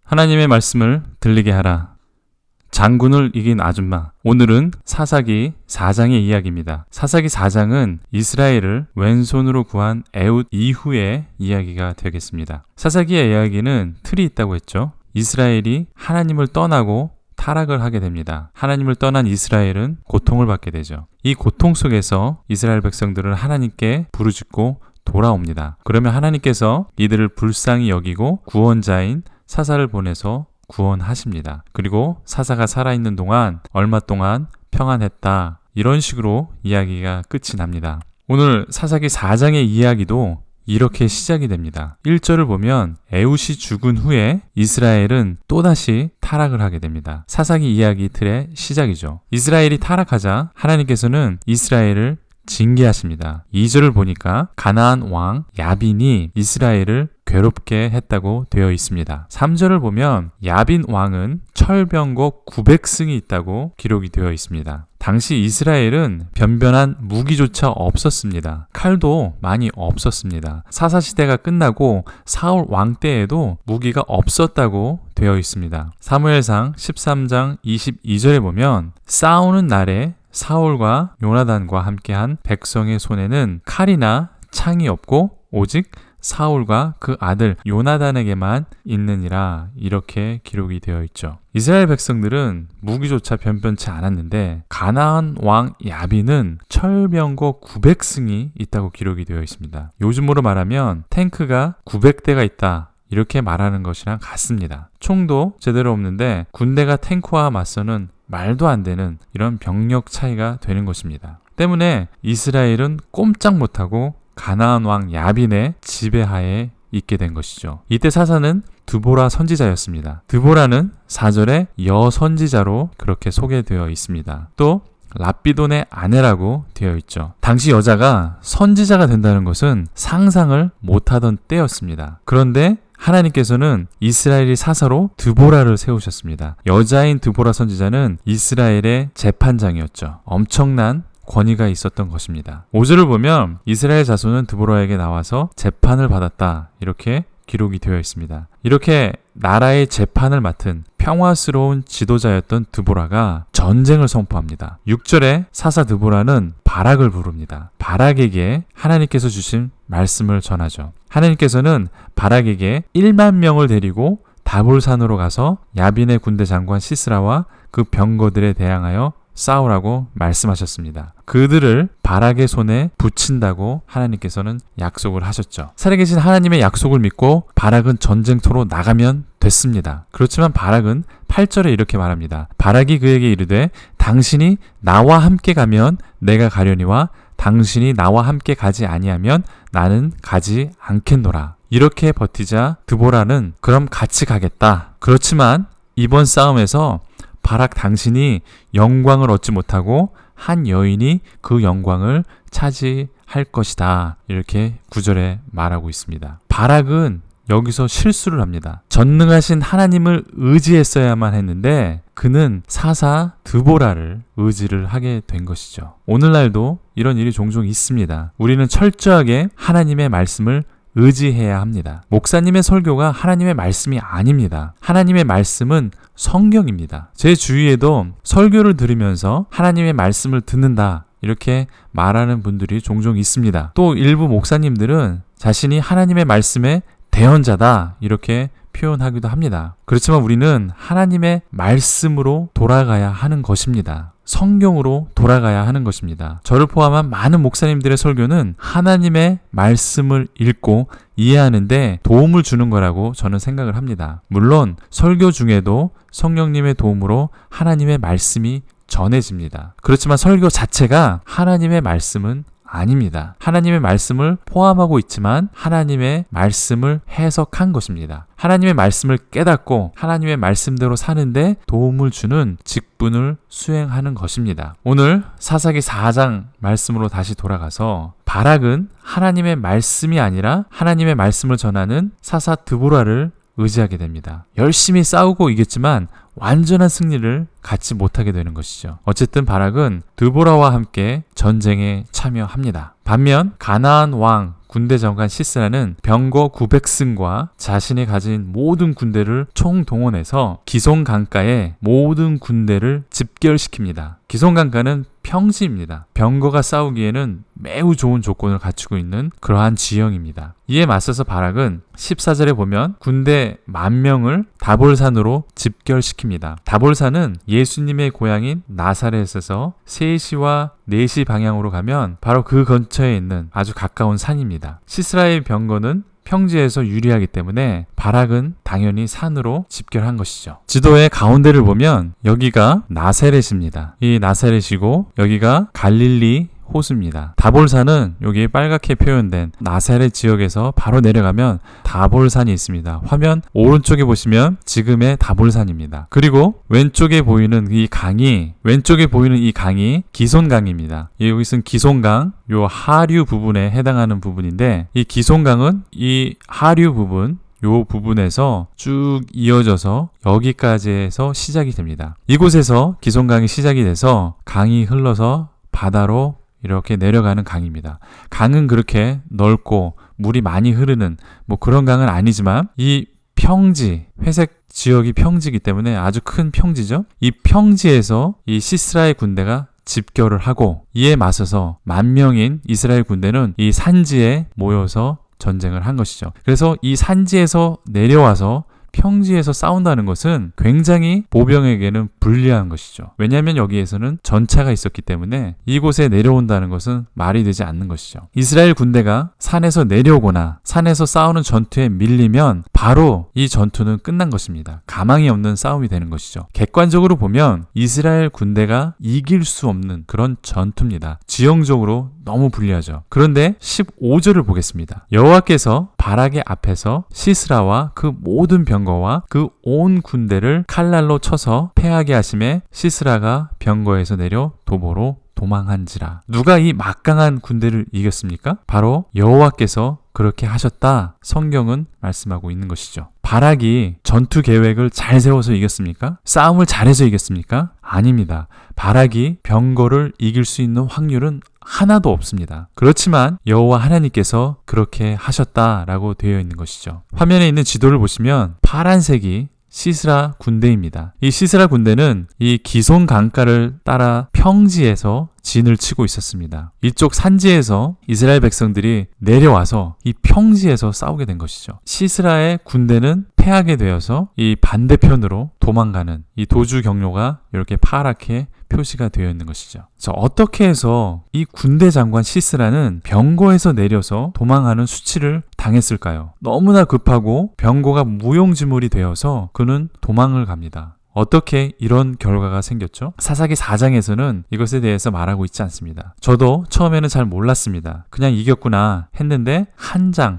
하나님의 말씀을 들리게 하라. 장군을 이긴 아줌마. 오늘은 사사기 4장의 이야기입니다. 사사기 4장은 이스라엘을 왼손으로 구한 에훗 이후의 이야기가 되겠습니다. 사사기의 이야기는 틀이 있다고 했죠. 이스라엘이 하나님을 떠나고 타락을 하게 됩니다. 하나님을 떠난 이스라엘은 고통을 받게 되죠. 이 고통 속에서 이스라엘 백성들은 하나님께 부르짖고 돌아옵니다. 그러면 하나님께서 이들을 불쌍히 여기고 구원자인 사사를 보내서 구원하십니다. 그리고 사사가 살아있는 동안 얼마 동안 평안했다. 이런 식으로 이야기가 끝이 납니다. 오늘 사사기 4장의 이야기도 이렇게 시작이 됩니다. 1절을 보면 에훗이 죽은 후에 이스라엘은 또다시 타락을 하게 됩니다. 사사기 이야기 틀의 시작이죠. 이스라엘이 타락하자 하나님께서는 이스라엘을 징계하십니다. 2절을 보니까 가나안 왕 야빈이 이스라엘을 괴롭게 했다고 되어 있습니다. 3절을 보면 야빈 왕은 철병거 900승이 있다고 기록이 되어 있습니다. 당시 이스라엘은 변변한 무기조차 없었습니다. 칼도 많이 없었습니다. 사사시대가 끝나고 사울 왕 때에도 무기가 없었다고 되어 있습니다. 사무엘상 13장 22절에 보면 싸우는 날에 사울과 요나단과 함께한 백성의 손에는 칼이나 창이 없고 오직 사울과 그 아들 요나단에게만 있느니라, 이렇게 기록이 되어 있죠. 이스라엘 백성들은 무기조차 변변치 않았는데 가나안 왕 야빈은 철병거 900승이 있다고 기록이 되어 있습니다. 요즘으로 말하면 탱크가 900대가 있다, 이렇게 말하는 것이랑 같습니다. 총도 제대로 없는데 군대가 탱크와 맞서는 말도 안 되는 이런 병력 차이가 되는 것입니다. 때문에 이스라엘은 꼼짝 못하고 가나안 왕 야빈의 지배하에 있게 된 것이죠. 이때 사사는 드보라 선지자였습니다. 드보라는 4절에 여선지자로 그렇게 소개되어 있습니다. 또 랍비돈의 아내라고 되어 있죠. 당시 여자가 선지자가 된다는 것은 상상을 못하던 때였습니다. 그런데 하나님께서는 이스라엘의 사사로 드보라를 세우셨습니다. 여자인 드보라 선지자는 이스라엘의 재판장이었죠. 엄청난 권위가 있었던 것입니다. 5절을 보면 이스라엘 자손은 드보라에게 나와서 재판을 받았다, 이렇게 기록이 되어 있습니다. 이렇게 나라의 재판을 맡은 평화스러운 지도자였던 드보라가 전쟁을 선포합니다. 6절에 사사 드보라는 바락을 부릅니다. 바락에게 하나님께서 주신 말씀을 전하죠. 하나님께서는 바락에게 1만 명을 데리고 다볼산으로 가서 야빈의 군대 장관 시스라와 그 병거들에 대항하여 싸우라고 말씀하셨습니다. 그들을 바락의 손에 붙인다고 하나님께서는 약속을 하셨죠. 살아계신 하나님의 약속을 믿고 바락은 전쟁터로 나가면 됐습니다. 그렇지만 바락은 8절에 이렇게 말합니다. 바락이 그에게 이르되 당신이 나와 함께 가면 내가 가려니와 당신이 나와 함께 가지 아니하면 나는 가지 않겠노라. 이렇게 버티자 드보라는 그럼 같이 가겠다. 그렇지만 이번 싸움에서 바락 당신이 영광을 얻지 못하고 한 여인이 그 영광을 차지할 것이다, 이렇게 9절에 말하고 있습니다. 바락은 여기서 실수를 합니다. 전능하신 하나님을 의지했어야만 했는데 그는 사사 드보라를 의지를 하게 된 것이죠. 오늘날도 이런 일이 종종 있습니다. 우리는 철저하게 하나님의 말씀을 의지해야 합니다. 목사님의 설교가 하나님의 말씀이 아닙니다. 하나님의 말씀은 성경입니다. 제 주위에도 설교를 들으면서 하나님의 말씀을 듣는다, 이렇게 말하는 분들이 종종 있습니다. 또 일부 목사님들은 자신이 하나님의 말씀의 대언자다, 이렇게 표현하기도 합니다. 그렇지만 우리는 하나님의 말씀으로 돌아가야 하는 것입니다. 성경으로 돌아가야 하는 것입니다. 저를 포함한 많은 목사님들의 설교는 하나님의 말씀을 읽고 이해하는데 도움을 주는 거라고 저는 생각을 합니다. 물론 설교 중에도 성령님의 도움으로 하나님의 말씀이 전해집니다. 그렇지만 설교 자체가 하나님의 말씀은 아닙니다. 하나님의 말씀을 포함하고 있지만 하나님의 말씀을 해석한 것입니다. 하나님의 말씀을 깨닫고 하나님의 말씀대로 사는데 도움을 주는 직분을 수행하는 것입니다. 오늘 사사기 4장 말씀으로 다시 돌아가서 바락은 하나님의 말씀이 아니라 하나님의 말씀을 전하는 사사 드보라를 의지하게 됩니다. 열심히 싸우고 이겼지만 완전한 승리를 갖지 못하게 되는 것이죠. 어쨌든 바락은 드보라와 함께 전쟁에 참여합니다. 반면 가나안 왕 군대 장관 시스라는 병거 900승과 자신이 가진 모든 군대를 총동원해서 기손 강가에 모든 군대를 집결시킵니다. 기손 강가는 평지입니다. 병거가 싸우기에는 매우 좋은 조건을 갖추고 있는 그러한 지형입니다. 이에 맞서서 바락은 14절에 보면 군대 10,000명을 다볼산으로 집결시킵니다. 다볼산은 예수님의 고향인 나사렛에서 3시와 4시 방향으로 가면 바로 그 근처에 있는 아주 가까운 산입니다. 시스라의 병거는 평지에서 유리하기 때문에 바락은 당연히 산으로 집결한 것이죠. 지도의 가운데를 보면 여기가 나사렛입니다. 이 나사렛이고 여기가 갈릴리 호수입니다. 다볼산은 여기 빨갛게 표현된 나사렛 지역에서 바로 내려가면 다볼산이 있습니다. 화면 오른쪽에 보시면 지금의 다볼산입니다. 그리고 왼쪽에 보이는 이 강이 기손강입니다. 여기 있는 기손강, 요 하류 부분에 해당하는 부분인데 이 기손강은 이 하류 부분 요 부분에서 쭉 이어져서 여기까지 해서 시작이 됩니다. 이곳에서 기손강이 시작이 돼서 강이 흘러서 바다로 이렇게 내려가는 강입니다. 강은 그렇게 넓고 물이 많이 흐르는 그런 강은 아니지만 이 평지, 회색 지역이 평지이기 때문에 아주 큰 평지죠. 이 평지에서 이 시스라의 군대가 집결을 하고 이에 맞서서 10,000명인 이스라엘 군대는 이 산지에 모여서 전쟁을 한 것이죠. 그래서 이 산지에서 내려와서 평지에서 싸운다는 것은 굉장히 보병에게는 불리한 것이죠. 왜냐하면 여기에서는 전차가 있었기 때문에 이곳에 내려온다는 것은 말이 되지 않는 것이죠. 이스라엘 군대가 산에서 내려오거나 산에서 싸우는 전투에 밀리면 바로 이 전투는 끝난 것입니다. 가망이 없는 싸움이 되는 것이죠. 객관적으로 보면 이스라엘 군대가 이길 수 없는 그런 전투입니다. 지형적으로 너무 불리하죠. 그런데 15절을 보겠습니다. 여호와께서 바락의 앞에서 시스라와 그 모든 병거와 그 온 군대를 칼날로 쳐서 패하게 하심에 시스라가 병거에서 내려 도보로 도망한지라. 누가 이 막강한 군대를 이겼습니까? 바로 여호와께서 그렇게 하셨다. 성경은 말씀하고 있는 것이죠. 바락이 전투 계획을 잘 세워서 이겼습니까? 싸움을 잘해서 이겼습니까? 아닙니다. 바락이 병거를 이길 수 있는 확률은 하나도 없습니다. 그렇지만 여호와 하나님께서 그렇게 하셨다라고 되어 있는 것이죠. 화면에 있는 지도를 보시면 파란색이 시스라 군대입니다. 이 시스라 군대는 이 기손 강가를 따라 평지에서 진을 치고 있었습니다. 이쪽 산지에서 이스라엘 백성들이 내려와서 이 평지에서 싸우게 된 것이죠. 시스라의 군대는 패하게 되어서 이 반대편으로 도망가는 이 도주 경로가 이렇게 파랗게 표시가 되어 있는 것이죠. 그래서 어떻게 해서 이 군대 장관 시스라는 병거에서 내려서 도망하는 수치를 당했을까요? 너무나 급하고 병거가 무용지물이 되어서 그는 도망을 갑니다. 어떻게 이런 결과가 생겼죠? 사사기 4장에서는 이것에 대해서 말하고 있지 않습니다. 저도 처음에는 잘 몰랐습니다. 그냥 이겼구나 했는데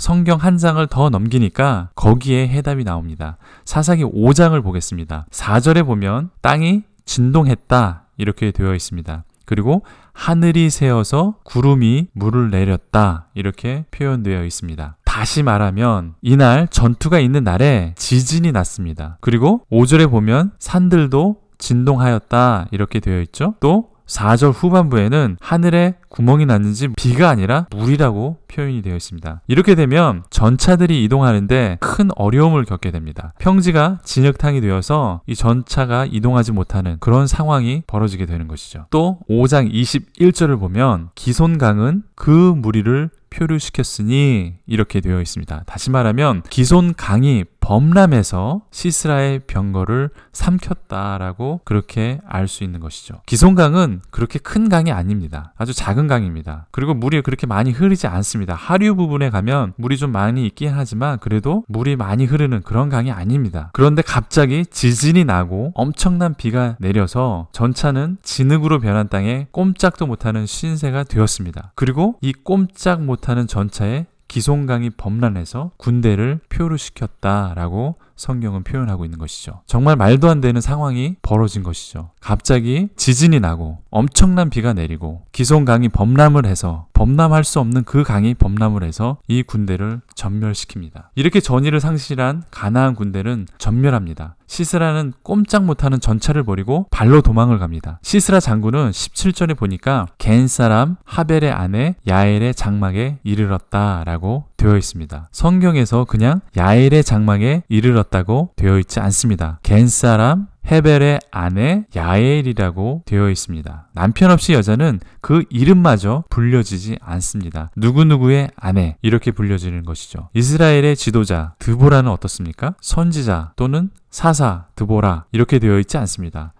성경 한 장을 더 넘기니까 거기에 해답이 나옵니다. 사사기 5장을 보겠습니다. 4절에 보면 땅이 진동했다 이렇게 되어 있습니다. 그리고 하늘이 새어서 구름이 물을 내렸다 이렇게 표현되어 있습니다. 다시 말하면 이날 전투가 있는 날에 지진이 났습니다. 그리고 5절에 보면 산들도 진동하였다 이렇게 되어 있죠. 또 4절 후반부에는 하늘에 구멍이 났는지 비가 아니라 물이라고 표현이 되어 있습니다. 이렇게 되면 전차들이 이동하는데 큰 어려움을 겪게 됩니다. 평지가 진흙탕이 되어서 이 전차가 이동하지 못하는 그런 상황이 벌어지게 되는 것이죠. 또 5장 21절을 보면 기손강은 그 무리를 표류시켰으니 이렇게 되어 있습니다. 다시 말하면 기손강이 범람해서 시스라의 병거를 삼켰다라고 그렇게 알 수 있는 것이죠. 기손강은 그렇게 큰 강이 아닙니다. 아주 작은 강입니다. 그리고 물이 그렇게 많이 흐르지 않습니다. 하류 부분에 가면 물이 좀 많이 있긴 하지만 그래도 물이 많이 흐르는 그런 강이 아닙니다. 그런데 갑자기 지진이 나고 엄청난 비가 내려서 전차는 진흙으로 변한 땅에 꼼짝도 못하는 신세가 되었습니다. 그리고 이 꼼짝 못하는 전차에 기손강이 범람해서 군대를 표류시켰다라고 성경은 표현하고 있는 것이죠. 정말 말도 안 되는 상황이 벌어진 것이죠. 갑자기 지진이 나고 엄청난 비가 내리고 기손강이 범람을 해서 범람할 수 없는 그 강이 범람을 해서 이 군대를 전멸시킵니다. 이렇게 전의를 상실한 가나안 군대는 전멸합니다. 시스라는 꼼짝 못하는 전차를 버리고 발로 도망을 갑니다. 시스라 장군은 17절에 보니까 겐 사람 하벨의 아내 야엘의 장막에 이르렀다라고 되어 있습니다. 성경에서 그냥 야엘의 장막에 이르렀다고 되어 있지 않습니다. 겐 사람 헤벨의 아내 야엘이라고 되어 있습니다. 남편 없이 여자는 그 이름마저 불려지지 않습니다. 누구누구의 아내 이렇게 불려지는 것이죠. 이스라엘의 지도자 드보라는 어떻습니까? 선지자 또는 사사 드보라 이렇게 되어 있지 않습니다.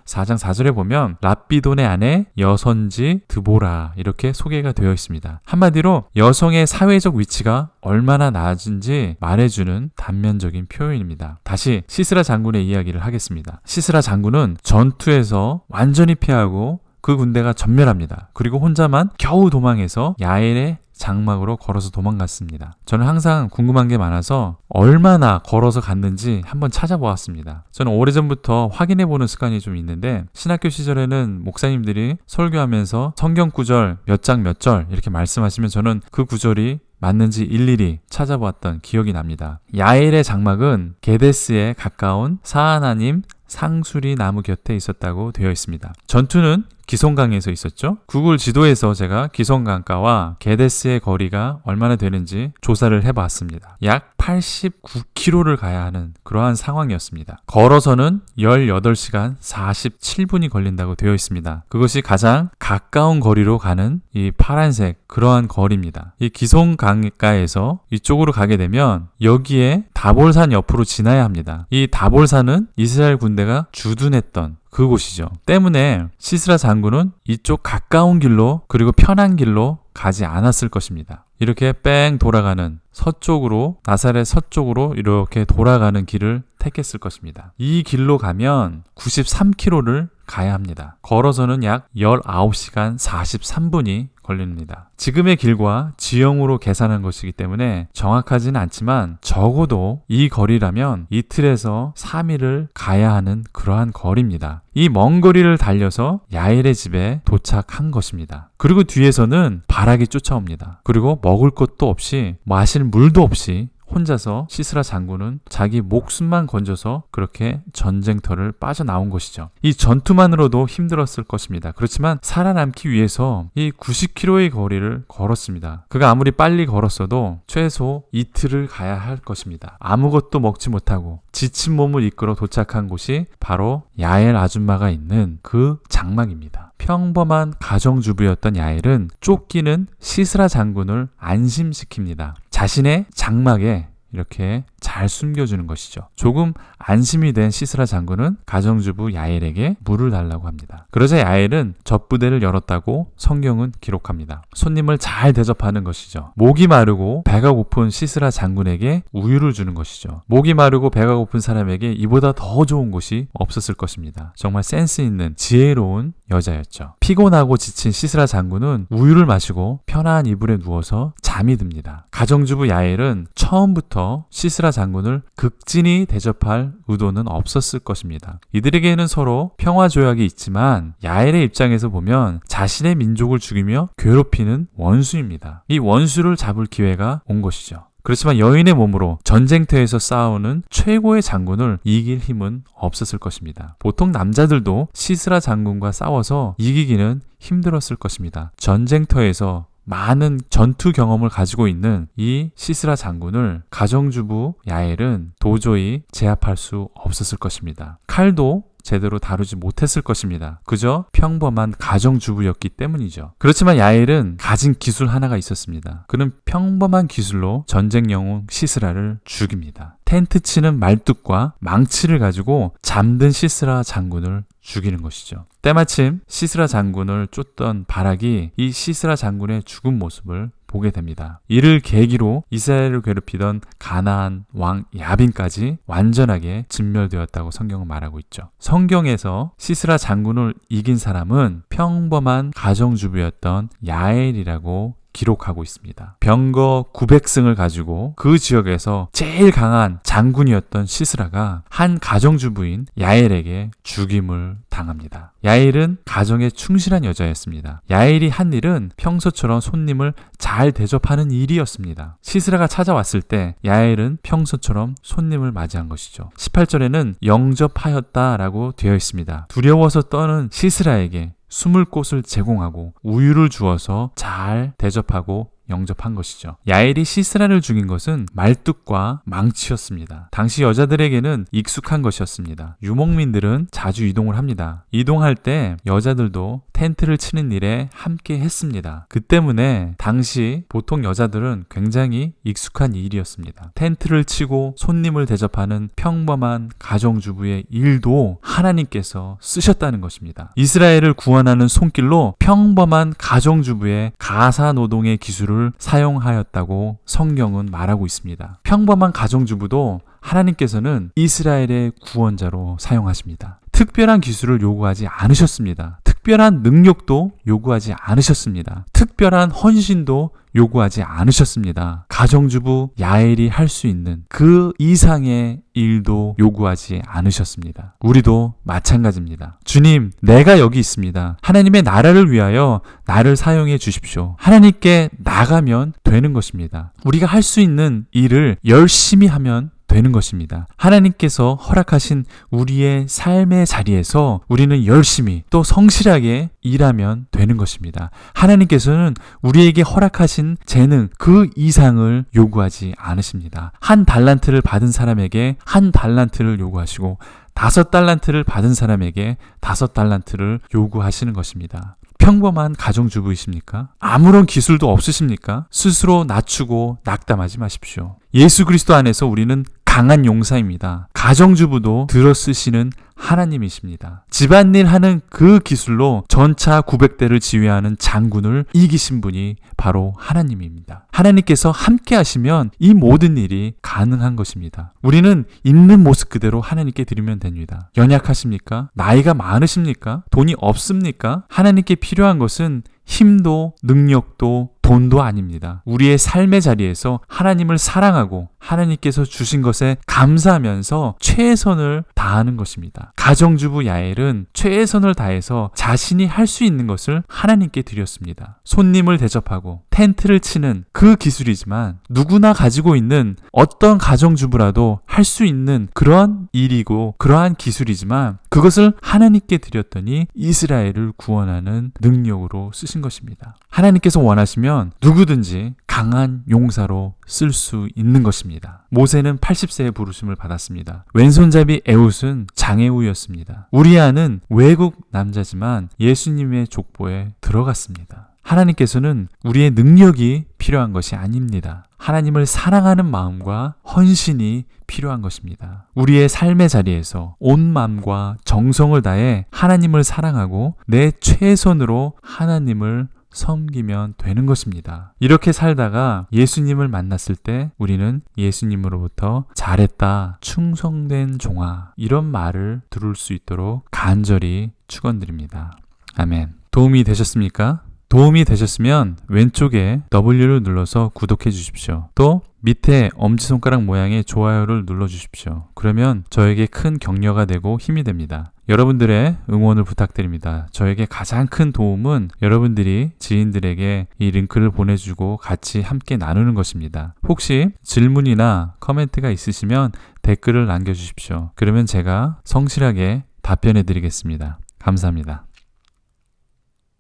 4장 4절에 보면 랍비돈의 아내 여선지 드보라 이렇게 소개가 되어 있습니다. 한마디로 여성의 사회적 위치가 얼마나 낮은지 말해주는 단면적인 표현입니다. 다시 시스라 장군의 이야기를 하겠습니다. 시스라 장군은 전투에서 완전히 패하고 그 군대가 전멸합니다. 그리고 혼자만 겨우 도망해서 야엘의 장막으로 걸어서 도망갔습니다. 저는 항상 궁금한 게 많아서 얼마나 걸어서 갔는지 한번 찾아보았습니다. 저는 오래전부터 확인해보는 습관이 좀 있는데 신학교 시절에는 목사님들이 설교하면서 성경 구절 몇 장 몇 절 이렇게 말씀하시면 저는 그 구절이 맞는지 일일이 찾아보았던 기억이 납니다. 야엘의 장막은 게데스에 가까운 사하나님 상수리 나무 곁에 있었다고 되어 있습니다. 전투는 기손강에서 있었죠. 구글 지도에서 제가 기손강가와 게데스의 거리가 얼마나 되는지 조사를 해봤습니다. 약 89km를 가야 하는 그러한 상황이었습니다. 걸어서는 18시간 47분이 걸린다고 되어 있습니다. 그것이 가장 가까운 거리로 가는 이 파란색 그러한 거리입니다. 이 기손강가에서 이쪽으로 가게 되면 여기에 다볼산 옆으로 지나야 합니다. 이 다볼산은 이스라엘 군대가 주둔했던 그곳이죠. 때문에 시스라 장군은 이쪽 가까운 길로 그리고 편한 길로 가지 않았을 것입니다. 이렇게 뺑 돌아가는 서쪽으로 나사렛 서쪽으로 이렇게 돌아가는 길을 택했을 것입니다. 이 길로 가면 93km를 가야 합니다. 걸어서는 약 19시간 43분이 걸립니다. 지금의 길과 지형으로 계산한 것이기 때문에 정확하지는 않지만 적어도 이 거리라면 이틀에서 3일을 가야 하는 그러한 거리입니다. 이 먼 거리를 달려서 야엘의 집에 도착한 것입니다. 그리고 뒤에서는 바락이 쫓아옵니다. 그리고 먹을 것도 없이 마실 물도 없이 혼자서 시스라 장군은 자기 목숨만 건져서 그렇게 전쟁터를 빠져나온 것이죠. 이 전투만으로도 힘들었을 것입니다. 그렇지만 살아남기 위해서 이 90km의 거리를 걸었습니다. 그가 아무리 빨리 걸었어도 최소 이틀을 가야 할 것입니다. 아무것도 먹지 못하고 지친 몸을 이끌어 도착한 곳이 바로 야엘 아줌마가 있는 그 장막입니다. 평범한 가정주부였던 야엘은 쫓기는 시스라 장군을 안심시킵니다. 자신의 장막에 이렇게 잘 숨겨주는 것이죠. 조금 안심이 된 시스라 장군은 가정주부 야엘에게 물을 달라고 합니다. 그러자 야엘은 젖부대를 열었다고 성경은 기록합니다. 손님을 잘 대접하는 것이죠. 목이 마르고 배가 고픈 시스라 장군에게 우유를 주는 것이죠. 목이 마르고 배가 고픈 사람에게 이보다 더 좋은 곳이 없었을 것입니다. 정말 센스 있는 지혜로운 여자였죠. 피곤하고 지친 시스라 장군은 우유를 마시고 편안한 이불에 누워서 잠이 듭니다. 가정주부 야엘은 처음부터 시스라 장군을 극진히 대접할 의도는 없었을 것입니다. 이들에게는 서로 평화 조약이 있지만 야엘의 입장에서 보면 자신의 민족을 죽이며 괴롭히는 원수입니다. 이 원수를 잡을 기회가 온 것이죠. 그렇지만 여인의 몸으로 전쟁터에서 싸우는 최고의 장군을 이길 힘은 없었을 것입니다. 보통 남자들도 시스라 장군과 싸워서 이기기는 힘들었을 것입니다. 전쟁터에서 많은 전투 경험을 가지고 있는 이 시스라 장군을 가정주부 야엘은 도저히 제압할 수 없었을 것입니다. 칼도 제대로 다루지 못했을 것입니다. 그저 평범한 가정주부였기 때문이죠. 그렇지만 야엘은 가진 기술 하나가 있었습니다. 그는 평범한 기술로 전쟁 영웅 시스라를 죽입니다. 텐트 치는 말뚝과 망치를 가지고 잠든 시스라 장군을 죽이는 것이죠. 때마침 시스라 장군을 쫓던 바락이 이 시스라 장군의 죽은 모습을 보게 됩니다. 이를 계기로 이스라엘을 괴롭히던 가나안 왕 야빈까지 완전하게 진멸되었다고 성경은 말하고 있죠. 성경에서 시스라 장군을 이긴 사람은 평범한 가정주부였던 야엘이라고 기록하고 있습니다. 병거 900승을 가지고 그 지역에서 제일 강한 장군이었던 시스라가 한 가정주부인 야엘에게 죽임을 당합니다. 야엘은 가정에 충실한 여자였습니다. 야엘이 한 일은 평소처럼 손님을 잘 대접하는 일이었습니다. 시스라가 찾아왔을 때 야엘은 평소처럼 손님을 맞이한 것이죠. 18절에는 영접하였다라고 되어 있습니다. 두려워서 떠는 시스라에게 숨을 곳을 제공하고 우유를 주어서 잘 대접하고 영접한 것이죠. 야엘이 시스라를 죽인 것은 말뚝과 망치였습니다. 당시 여자들에게는 익숙한 것이었습니다. 유목민들은 자주 이동을 합니다. 이동할 때 여자들도 텐트를 치는 일에 함께 했습니다. 그 때문에 당시 보통 여자들은 굉장히 익숙한 일이었습니다. 텐트를 치고 손님을 대접하는 평범한 가정주부의 일도 하나님께서 쓰셨다는 것입니다. 이스라엘을 구원하는 손길로 평범한 가정주부의 가사노동의 기술을 사용하였다고 성경은 말하고 있습니다. 평범한 가정주부도 하나님께서는 이스라엘의 구원자로 사용하십니다. 특별한 기술을 요구하지 않으셨습니다. 특별한 능력도 요구하지 않으셨습니다. 특별한 헌신도 요구하지 않으셨습니다. 가정주부 야엘이 할 수 있는 그 이상의 일도 요구하지 않으셨습니다. 우리도 마찬가지입니다. 주님, 내가 여기 있습니다. 하나님의 나라를 위하여 나를 사용해 주십시오. 하나님께 나가면 되는 것입니다. 우리가 할 수 있는 일을 열심히 하면 되는 것입니다. 하나님께서 허락하신 우리의 삶의 자리에서 우리는 열심히 또 성실하게 일하면 되는 것입니다. 하나님께서는 우리에게 허락하신 재능 그 이상을 요구하지 않으십니다. 한 달란트를 받은 사람에게 한 달란트를 요구하시고 5달란트를 받은 사람에게 5달란트를 요구하시는 것입니다. 평범한 가정주부이십니까? 아무런 기술도 없으십니까? 스스로 낮추고 낙담하지 마십시오. 예수 그리스도 안에서 우리는 강한 용사입니다. 가정주부도 들어쓰시는 하나님이십니다. 집안일 하는 그 기술로 전차 900대를 지휘하는 장군을 이기신 분이 바로 하나님입니다. 하나님께서 함께 하시면 이 모든 일이 가능한 것입니다. 우리는 있는 모습 그대로 하나님께 드리면 됩니다. 연약하십니까? 나이가 많으십니까? 돈이 없습니까? 하나님께 필요한 것은 힘도 능력도 돈도 아닙니다. 우리의 삶의 자리에서 하나님을 사랑하고 하나님께서 주신 것에 감사하면서 최선을 다하는 것입니다. 가정주부 야엘은 최선을 다해서 자신이 할 수 있는 것을 하나님께 드렸습니다. 손님을 대접하고 텐트를 치는 그 기술이지만 누구나 가지고 있는 어떤 가정주부라도 할 수 있는 그러한 일이고 그러한 기술이지만 그것을 하나님께 드렸더니 이스라엘을 구원하는 능력으로 쓰신 것입니다. 하나님께서 원하시면 누구든지 강한 용사로 쓸 수 있는 것입니다. 모세는 80세에 부르심을 받았습니다. 왼손잡이 에훗은 장애우였습니다. 우리아는 외국 남자지만 예수님의 족보에 들어갔습니다. 하나님께서는 우리의 능력이 필요한 것이 아닙니다. 하나님을 사랑하는 마음과 헌신이 필요한 것입니다. 우리의 삶의 자리에서 온 마음과 정성을 다해 하나님을 사랑하고 내 최선으로 하나님을 섬기면 되는 것입니다. 이렇게 살다가 예수님을 만났을 때 우리는 예수님으로부터 잘했다, 충성된 종아 이런 말을 들을 수 있도록 간절히 축원드립니다. 아멘. 도움이 되셨습니까? 도움이 되셨으면 왼쪽에 W를 눌러서 구독해 주십시오. 또 밑에 엄지손가락 모양의 좋아요를 눌러주십시오. 그러면 저에게 큰 격려가 되고 힘이 됩니다. 여러분들의 응원을 부탁드립니다. 저에게 가장 큰 도움은 여러분들이 지인들에게 이 링크를 보내주고 같이 함께 나누는 것입니다. 혹시 질문이나 코멘트가 있으시면 댓글을 남겨주십시오. 그러면 제가 성실하게 답변해 드리겠습니다. 감사합니다.